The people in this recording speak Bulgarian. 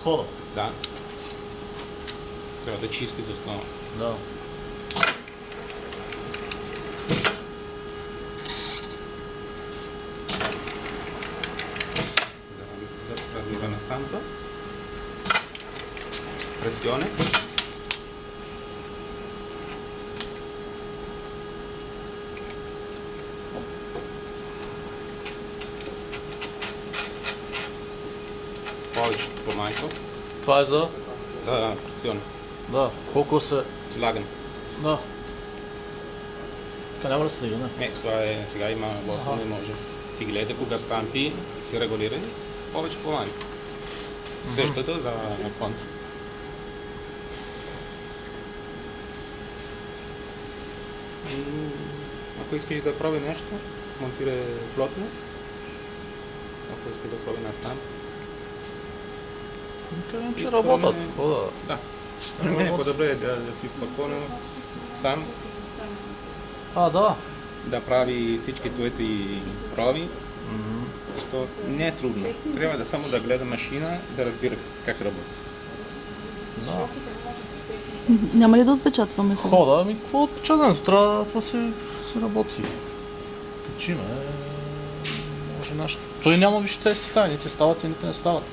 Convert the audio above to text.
хода. Да. Трябва да чисти за това. Да. За разлива на стампа. Пресионе. Повече по-малко. Това е за... За пресионе. Да. Колко се... Лаган. Да. Така няма да се дига, не? Не, това е сега има лосно, не може. Ти гледа кога стампи се регулирани, повече по-малко. Същата за контра. Ако искаш да проби нещо, монтирай плотно. Ако искаш да проби на стамп. Казвам, че работят. Хода. Да. Не, по-добре е да си спокойно сам Да. да прави всички твоите проби. Защото не е трудно. Трябва да само да гледа машина и да разбира как работи. Да. Няма ли да отпечатваме сега? Хода, ами какво отпечатането? Трябва да се работи. Качиме, може нещо. Той няма виж тези става, нито стават и нито не стават.